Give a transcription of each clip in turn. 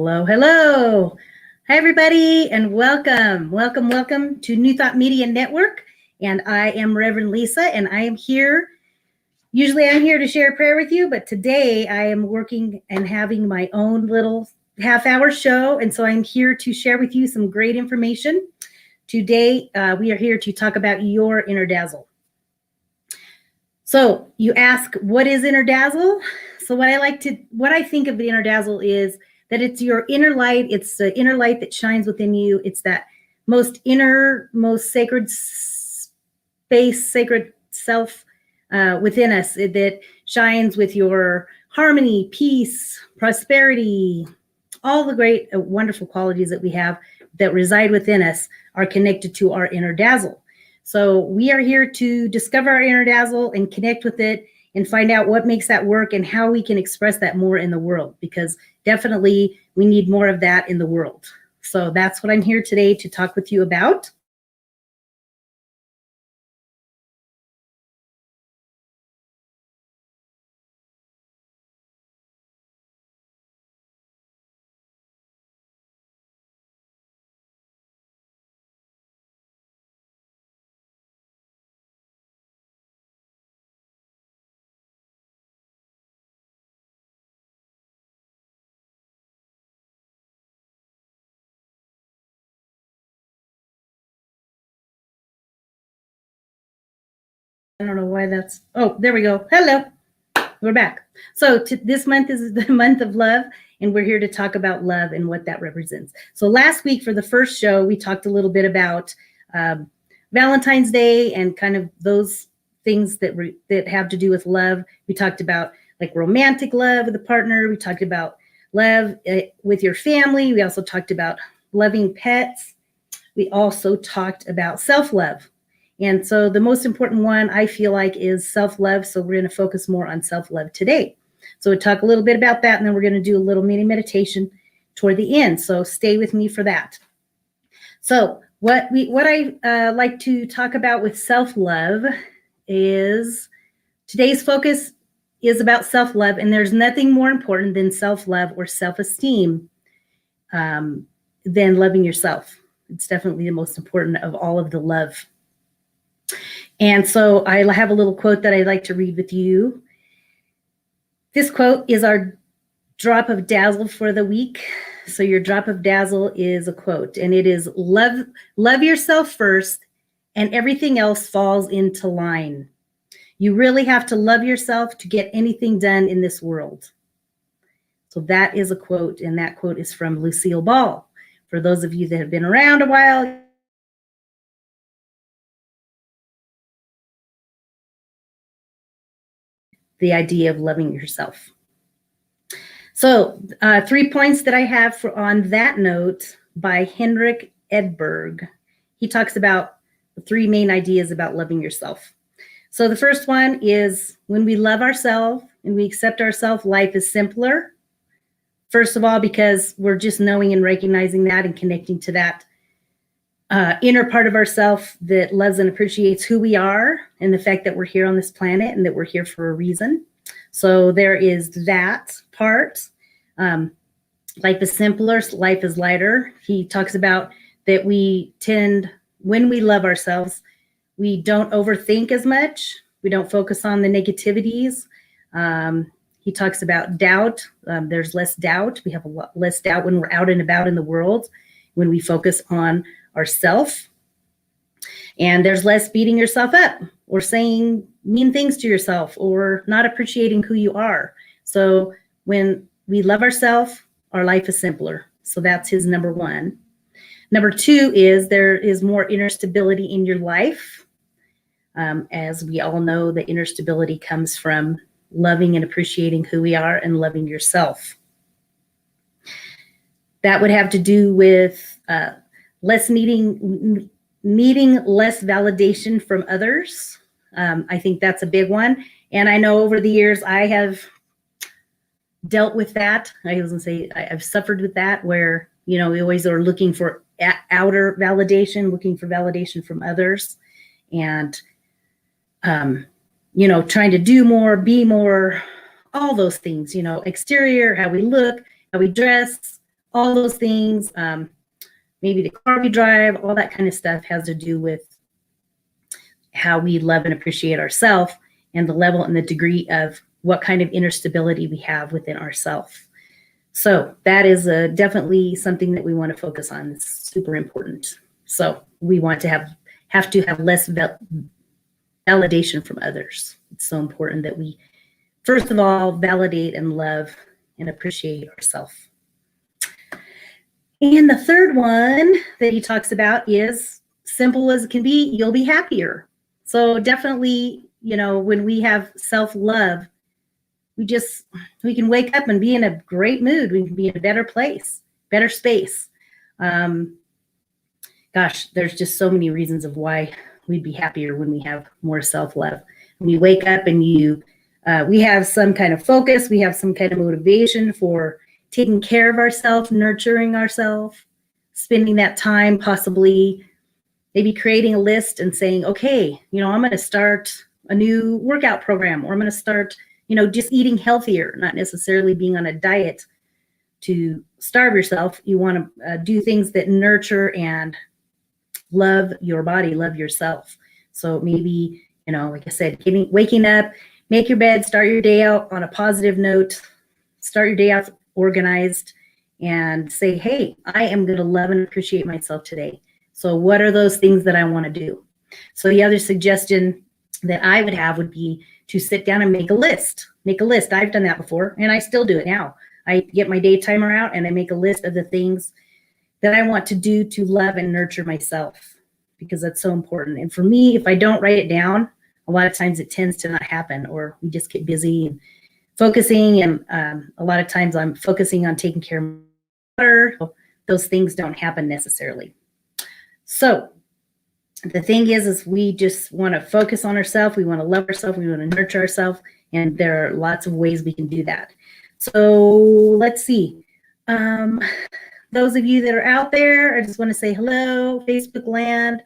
Hello, hello. Hi, everybody, and welcome, welcome, welcome to New Thought Media Network. And I am Reverend Lisa, and I am here. Usually I'm here to share a prayer with you, but today I am working and having my own little half-hour show. And so I'm here to share with you some great information. Today, we are here to talk about your inner dazzle. So you ask, what is inner dazzle? So what I think of the inner dazzle is that it's your inner light. It's the inner light that shines within you. It's that most inner, most sacred space, sacred self within us that shines with your harmony, peace, prosperity. All the great, wonderful qualities that we have that reside within us are connected to our inner dazzle. So we are here to discover our inner dazzle and connect with it and find out what makes that work and how we can express that more in the world, because definitely we need more of that in the world. So that's what I'm here today to talk with you about. I don't know why that's, oh, there we go. Hello, we're back. So this month is the month of love, and we're here to talk about love and what that represents. So last week for the first show, we talked a little bit about Valentine's Day and kind of those things that have to do with love. We talked about like romantic love with a partner. We talked about love with your family. We also talked about loving pets. We also talked about self-love. And so the most important one I feel like is self-love. So we're going to focus more on self-love today. So we'll talk a little bit about that, and then we're going to do a little mini meditation toward the end. So stay with me for that. So what I like to talk about with self-love is today's focus is about self-love, and there's nothing more important than self-love or self-esteem than loving yourself. It's definitely the most important of all of the love. And so I have a little quote that I'd like to read with you. This quote is our drop of dazzle for the week. So your drop of dazzle is a quote, and it is love yourself first, and everything else falls into line. You really have to love yourself to get anything done in this world. So that is a quote, and that quote is from Lucille Ball. For those of you that have been around a while, the idea of loving yourself. So 3 points that I have on that note by Henrik Edberg. He talks about the 3 main ideas about loving yourself. So the first one is when we love ourselves and we accept ourselves, life is simpler. First of all, because we're just knowing and recognizing that and connecting to that inner part of ourself that loves and appreciates who we are and the fact that we're here on this planet and that we're here for a reason. So there is that part. Life is simpler, life is lighter. He talks about that when we love ourselves, we don't overthink as much. We don't focus on the negativities. He talks about doubt. There's less doubt. We have a lot less doubt when we're out and about in the world, when we focus on ourself. And there's less beating yourself up or saying mean things to yourself or not appreciating who you are. So when we love ourselves, our life is simpler. So that's his number 1. Number 2 is there is more inner stability in your life. As we all know, the inner stability comes from loving and appreciating who we are and loving yourself. That would have to do with less needing less validation from others. I think that's a big one. And I know over the years I have dealt with that. I was gonna say I've suffered with that, where, we always are looking for outer validation, looking for validation from others. And, trying to do more, be more, all those things, exterior, how we look, how we dress, all those things, maybe the car we drive, all that kind of stuff has to do with how we love and appreciate ourselves and the level and the degree of what kind of inner stability we have within ourselves. So that is definitely something that we want to focus on. It's super important. So we want to have less validation from others. It's so important that we, first of all, validate and love and appreciate ourselves. And the third one that he talks about is simple as it can be, you'll be happier. So definitely, when we have self-love, we can wake up and be in a great mood. We can be in a better place, better space. Gosh, there's just so many reasons of why we'd be happier when we have more self-love. When you wake up and we have some kind of focus, we have some kind of motivation for taking care of ourselves, nurturing ourselves, spending that time possibly maybe creating a list and saying, okay, I'm going to start a new workout program, or I'm going to start, just eating healthier, not necessarily being on a diet to starve yourself. You want to do things that nurture and love your body, love yourself. So maybe, like I said, waking up, make your bed, start your day out on a positive note, start your day out organized, and say, hey, I am going to love and appreciate myself today. So what are those things that I want to do? So the other suggestion that I would have would be to sit down and make a list. Make a list. I've done that before, and I still do it now. I get my day timer out and I make a list of the things that I want to do to love and nurture myself, because that's so important. And for me, if I don't write it down, a lot of times it tends to not happen, or we just get busy and focusing. And a lot of times I'm focusing on taking care of my daughter. Those things don't happen necessarily. So the thing is we just want to focus on ourselves. We want to love ourselves. We want to nurture ourselves. And there are lots of ways we can do that. So let's see. Those of you that are out there, I just want to say hello, Facebook land,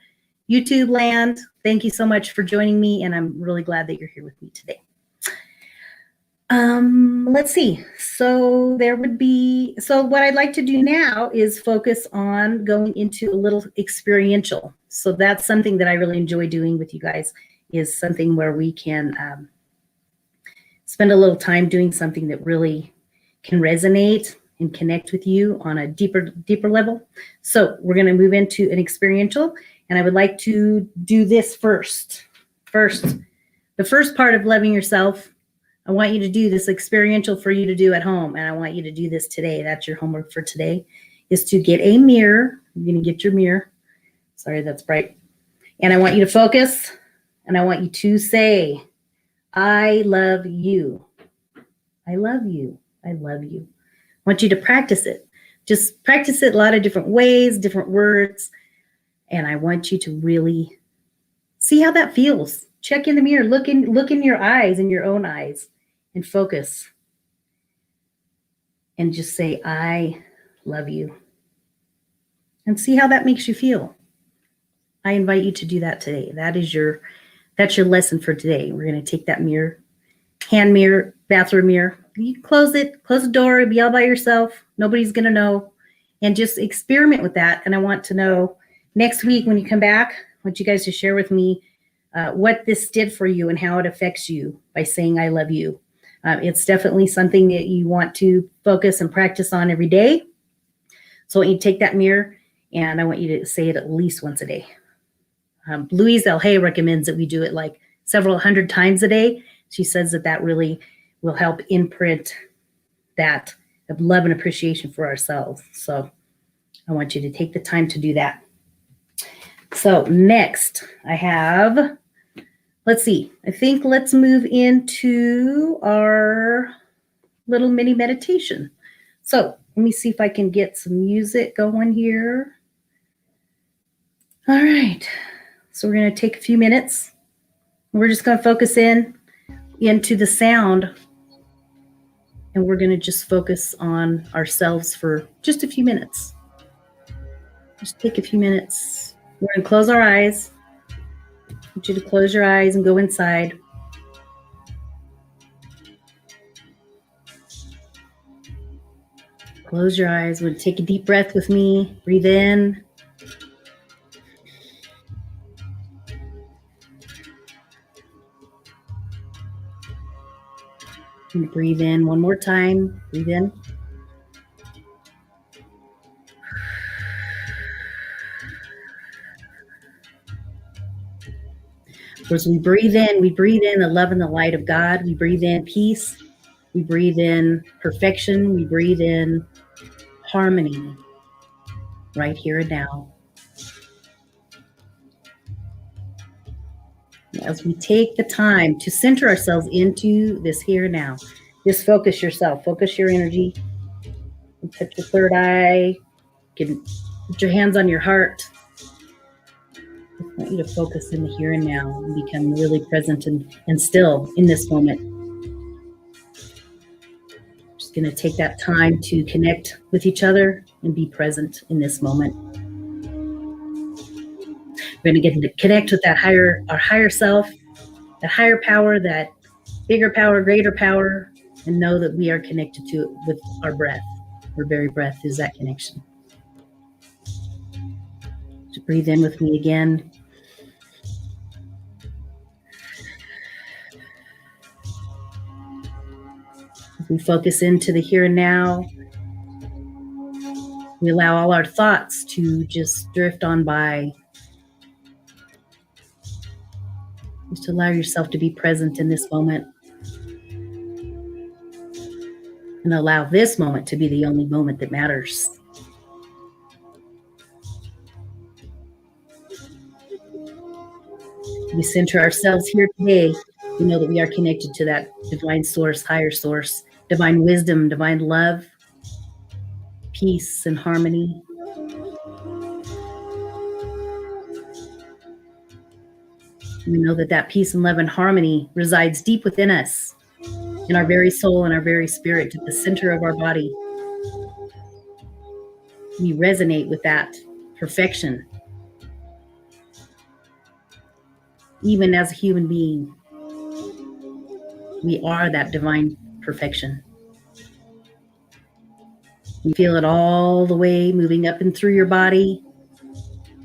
YouTube land. Thank you so much for joining me. And I'm really glad that you're here with me today. Let's see. So what I'd like to do now is focus on going into a little experiential. So that's something that I really enjoy doing with you guys, is something where we can spend a little time doing something that really can resonate and connect with you on a deeper level. So we're going to move into an experiential, and I would like to do this first. The first part of loving yourself, I want you to do this experiential for you to do at home, and I want you to do this today. That's your homework for today, is to get a mirror. You're going to get your mirror. Sorry, that's bright. And I want you to focus, and I want you to say, I love you. I love you. I love you. I want you to practice it. Just practice it a lot of different ways, different words. And I want you to really see how that feels. Check in the mirror, look in your eyes, in your own eyes, and focus. And just say, I love you. And see how that makes you feel. I invite you to do that today. That's your lesson for today. We're going to take that mirror, hand mirror, bathroom mirror. You can close it, close the door, be all by yourself. Nobody's going to know. And just experiment with that. And I want to know next week when you come back, I want you guys to share with me what this did for you and how it affects you by saying I love you. It's definitely something that you want to focus and practice on every day. So I want you to take that mirror, and I want you to say it at least once a day. Louise L. Hay recommends that we do it like several hundred times a day. She says that really will help imprint that of love and appreciation for ourselves. So I want you to take the time to do that. So next I have, let's see, I think let's move into our little mini meditation. So let me see if I can get some music going here. All right. So we're going to take a few minutes. We're just going to focus into the sound, and we're going to just focus on ourselves for just a few minutes. Just take a few minutes. We're going to close our eyes. I want you to close your eyes and go inside. Close your eyes. We'll take a deep breath with me. Breathe in. And breathe in one more time. Breathe in. As we breathe in the love and the light of God. We breathe in peace. We breathe in perfection. We breathe in harmony right here and now. As we take the time to center ourselves into this here and now, just focus yourself, focus your energy, and touch your third eye. You can put your hands on your heart. I want you to focus in the here and now and become really present and still in this moment. Just going to take that time to connect with each other and be present in this moment. We're going to get to connect with our higher self, that higher power, that bigger power, greater power, and know that we are connected to it with our breath. Our very breath is that connection. So breathe in with me again. We focus into the here and now. We allow all our thoughts to just drift on by. Just allow yourself to be present in this moment. And allow this moment to be the only moment that matters. We center ourselves here today. We know that we are connected to that divine source, higher source, divine wisdom, divine love, peace and harmony. We know that that peace and love and harmony resides deep within us, in our very soul and our very spirit, at the center of our body. We resonate with that perfection. Even as a human being, we are that divine perfection. You feel it all the way moving up and through your body.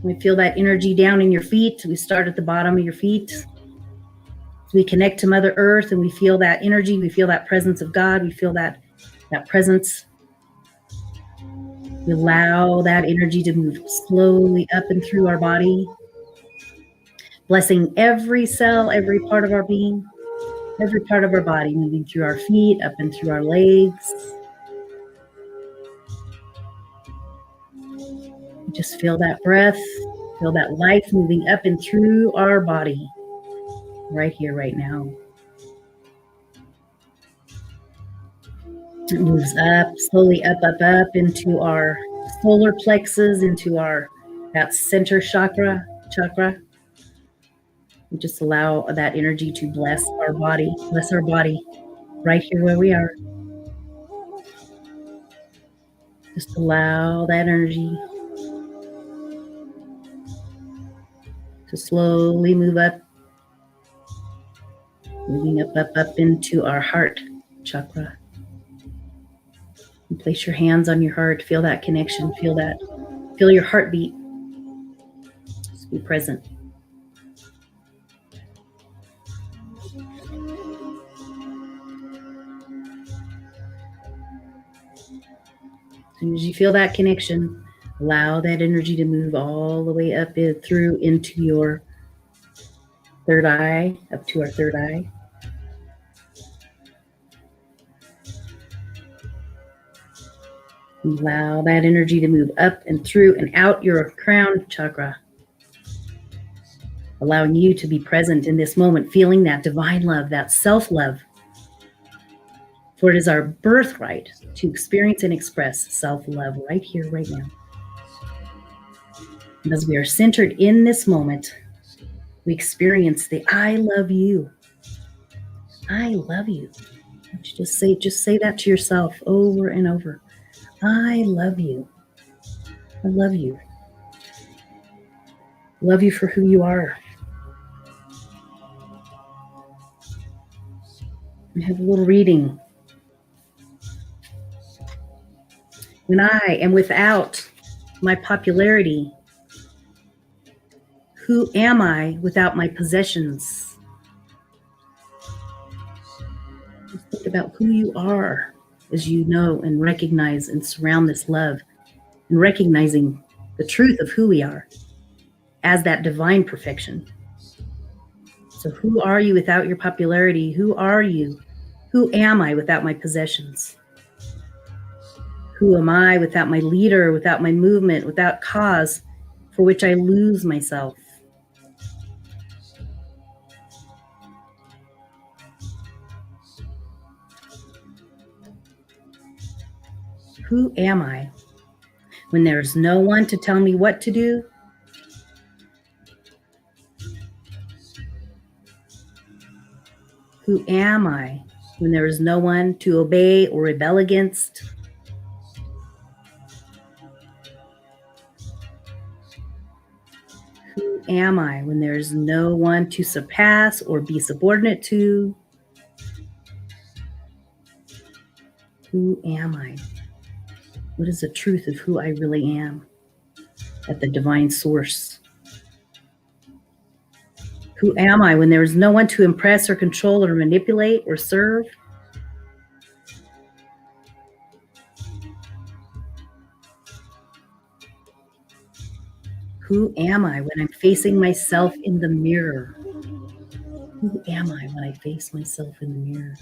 We feel that energy down in your feet. We start at the bottom of your feet. We connect to Mother Earth and we feel that energy. We feel that presence of God. We feel that presence. We allow that energy to move slowly up and through our body, blessing every cell, every part of our being, every part of our body, moving through our feet, up and through our legs. Just feel that breath, feel that life moving up and through our body, right here, right now. It moves up, slowly up into our solar plexus, into that center chakra. We just allow that energy to bless our body right here where we are. Just allow that energy to slowly move up, moving up into our heart chakra. And place your hands on your heart. Feel that connection. Feel your heartbeat. Just be present. As soon as you feel that connection, allow that energy to move all the way up through into your third eye, up to our third eye. Allow that energy to move up and through and out your crown chakra, allowing you to be present in this moment, feeling that divine love, that self-love. For it is our birthright to experience and express self-love right here, right now. And as we are centered in this moment, we experience the I love you. I love you. Just say that to yourself over and over. I love you. I love you. Love you for who you are. We have a little reading. When I am without my popularity, who am I without my possessions? Just think about who you are as you know and recognize and surround this love, and recognizing the truth of who we are as that divine perfection. So who are you without your popularity? Who are you? Who am I without my possessions? Who am I without my leader, without my movement, without cause for which I lose myself? Who am I when there's no one to tell me what to do? Who am I when there is no one to obey or rebel against? Who am I when there is no one to surpass or be subordinate to? Who am I? What is the truth of who I really am at the divine source? Who am I when there is no one to impress or control or manipulate or serve? Who am I when I'm facing myself in the mirror? Who am I when I face myself in the mirror?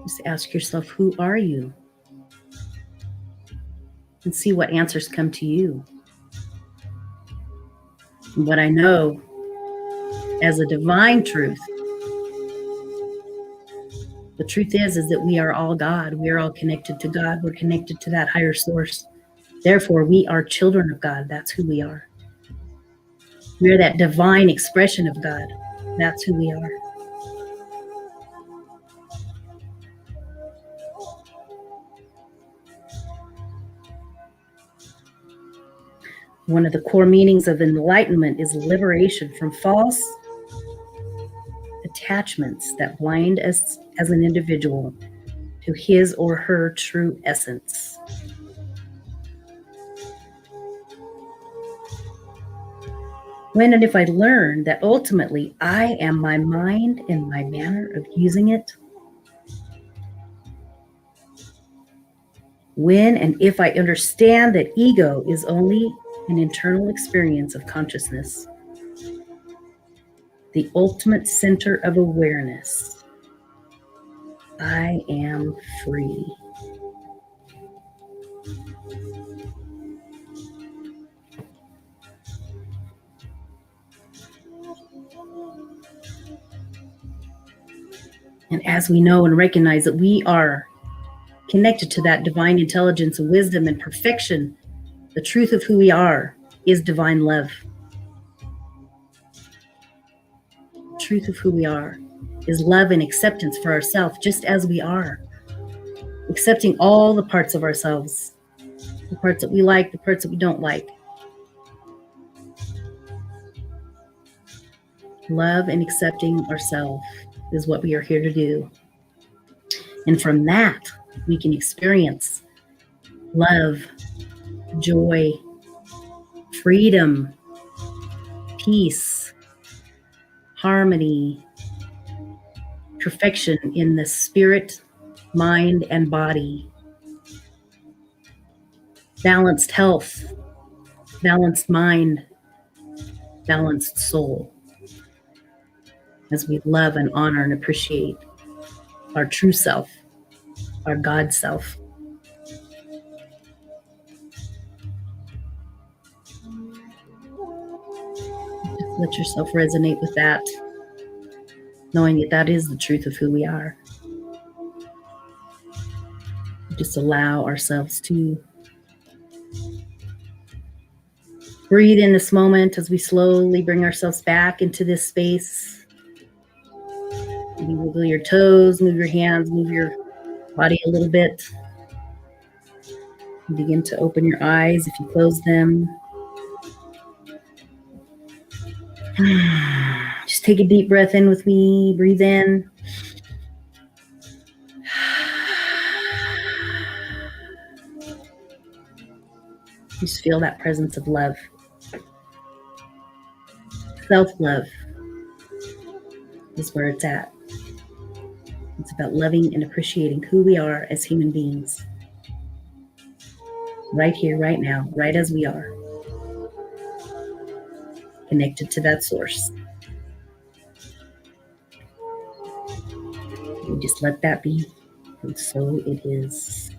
Just ask yourself, who are you? And see what answers come to you. And what I know as a divine truth, the truth is that we are all God. We are all connected to God. We're connected to that higher source. Therefore, we are children of God. That's who we are. We are that divine expression of God. That's who we are. One of the core meanings of enlightenment is liberation from false attachments that blind us as an individual to his or her true essence. When and if I learn that ultimately I am my mind and my manner of using it, when and if I understand that ego is only an internal experience of consciousness, the ultimate center of awareness, I am free. And as we know and recognize that we are connected to that divine intelligence, wisdom, and perfection, the truth of who we are is divine love. The truth of who we are is love and acceptance for ourselves, just as we are. Accepting all the parts of ourselves, the parts that we like, the parts that we don't like. Love and accepting ourselves is what we are here to do. And from that, we can experience love, joy, freedom, peace, harmony, perfection in the spirit, mind, and body. Balanced health, balanced mind, balanced soul. As we love and honor and appreciate our true self, our God self. Just let yourself resonate with that, knowing that that is the truth of who we are. Just allow ourselves to breathe in this moment as we slowly bring ourselves back into this space. Maybe wiggle your toes, move your hands, move your body a little bit. And begin to open your eyes if you close them. Just take a deep breath in with me. Breathe in. Just feel that presence of love. Self-love is where it's at. It's about loving and appreciating who we are as human beings. Right here, right now, right as we are. Connected to that source. We just let that be. And so it is.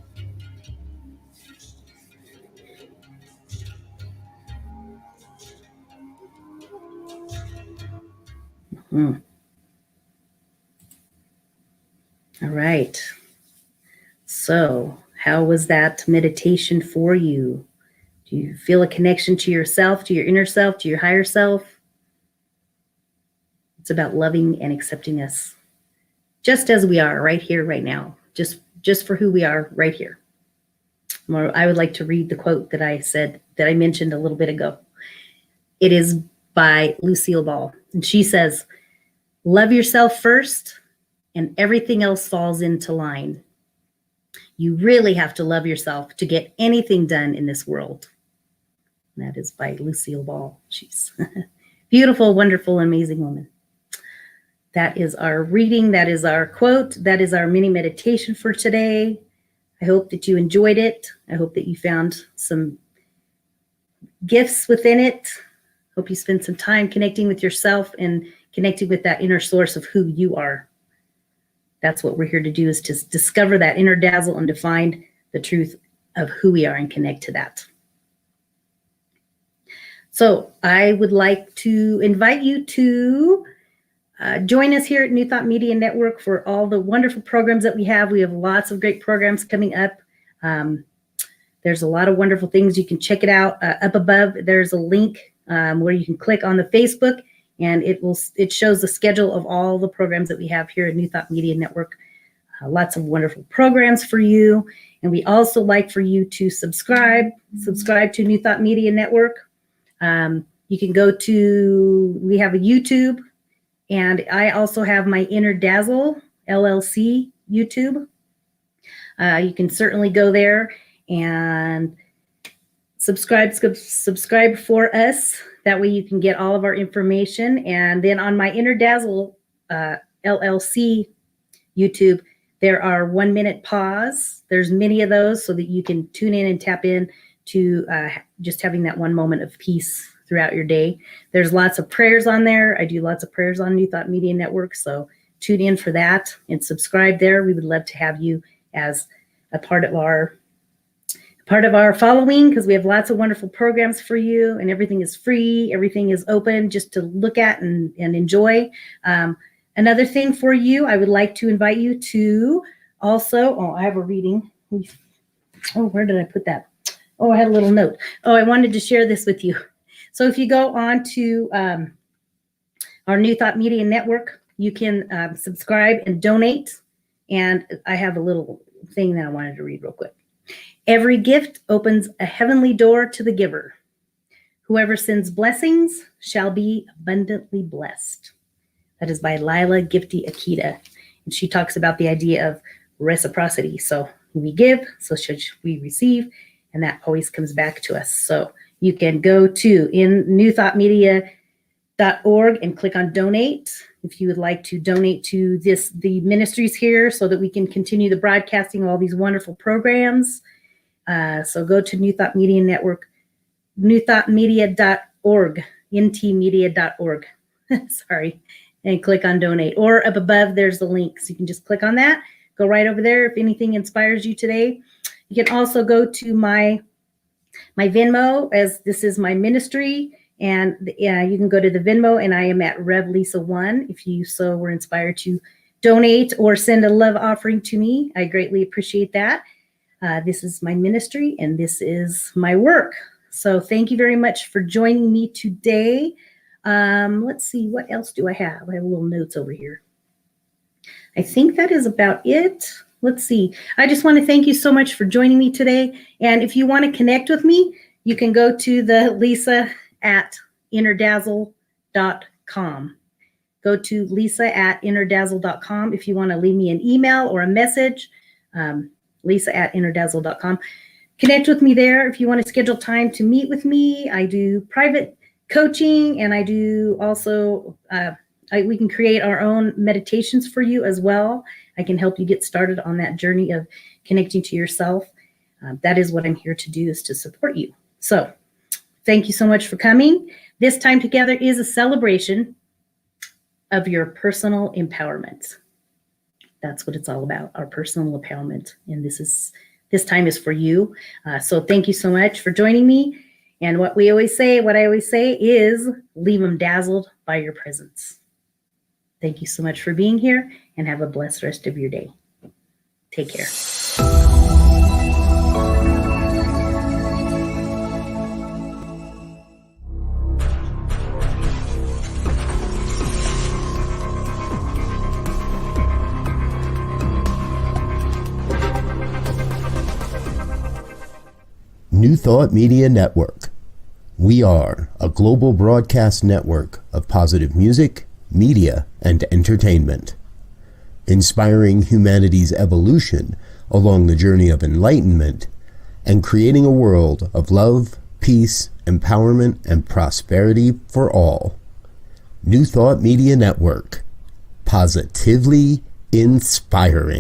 All right. So, how was that meditation for you? Do you feel a connection to yourself, to your inner self, to your higher self? It's about loving and accepting us just as we are right here, right now, just for who we are right here. I would like to read the quote that I mentioned a little bit ago. It is by Lucille Ball. And she says, "Love yourself first and everything else falls into line. You really have to love yourself to get anything done in this world." And that is by Lucille Ball. She's a beautiful, wonderful, amazing woman. That is our reading. That is our quote. That is our mini meditation for today. I hope that you enjoyed it. I hope that you found some gifts within it. Hope you spend some time connecting with yourself and connecting with that inner source of who you are. That's what we're here to do, is to discover that inner dazzle and to find the truth of who we are and connect to that. So I would like to invite you to join us here at New Thought Media Network for all the wonderful programs that we have. We have lots of great programs coming up. There's a lot of wonderful things. You can check it out. Up above, there's a link where you can click on the Facebook, and it shows the schedule of all the programs that we have here at New Thought Media Network. Lots of wonderful programs for you. And we also like for you to subscribe to New Thought Media Network. You can we have a YouTube, and I also have my Inner Dazzle LLC YouTube. You can certainly go there and subscribe for us. That way you can get all of our information. And then on my Inner Dazzle LLC YouTube, there are 1 minute pause. There's many of those so that you can tune in and tap in to just having that one moment of peace throughout your day. There's lots of prayers on there. I do lots of prayers on New Thought Media Network. So tune in for that and subscribe there. We would love to have you as a part of our following, because we have lots of wonderful programs for you, and everything is free. Everything is open just to look at and enjoy. Another thing for you, I would like to invite you to also, I have a reading. Where did I put that? I had a little note. I wanted to share this with you. So if you go on to our New Thought Media Network, you can subscribe and donate. And I have a little thing that I wanted to read real quick. "Every gift opens a heavenly door to the giver. Whoever sends blessings shall be abundantly blessed." That is by Lila Gifty Akita. And she talks about the idea of reciprocity. So we give, so should we receive, and that always comes back to us. So you can go to newthoughtmedia.org and click on donate if you would like to donate to the ministries here so that we can continue the broadcasting of all these wonderful programs. So go to New Thought Media Network, newthoughtmedia.org, ntmedia.org, sorry, and click on donate. Or up above, there's the link. So you can just click on that, go right over there if anything inspires you today. You can also go to my Venmo, as this is my ministry, and you can go to the Venmo, and I am at Rev Lisa 1 if you so were inspired to donate or send a love offering to me. I greatly appreciate that. This is my ministry, and this is my work. So thank you very much for joining me today. Let's see, what else do I have? I have little notes over here. I think that is about it. Let's see. I just want to thank you so much for joining me today. And if you want to connect with me, you can go to the lisa@innerdazzle.com. Go to lisa@innerdazzle.com if you want to leave me an email or a message. Lisa@innerdazzle.com. connect with me there if you want to schedule time to meet with me. I do private coaching, and I do also, we can create our own meditations for you as well. I can help you get started on that journey of connecting to yourself. That is what I'm here to do, is to support you. So thank you so much for coming. This time together is a celebration of your personal empowerment. That's what it's all about, our personal empowerment. And this time is for you. So thank you so much for joining me. And what I always say is leave them dazzled by your presence. Thank you so much for being here, and have a blessed rest of your day. Take care. New Thought Media Network. We are a global broadcast network of positive music, media, and entertainment, inspiring humanity's evolution along the journey of enlightenment and creating a world of love, peace, empowerment, and prosperity for all. New Thought Media Network. Positively inspiring.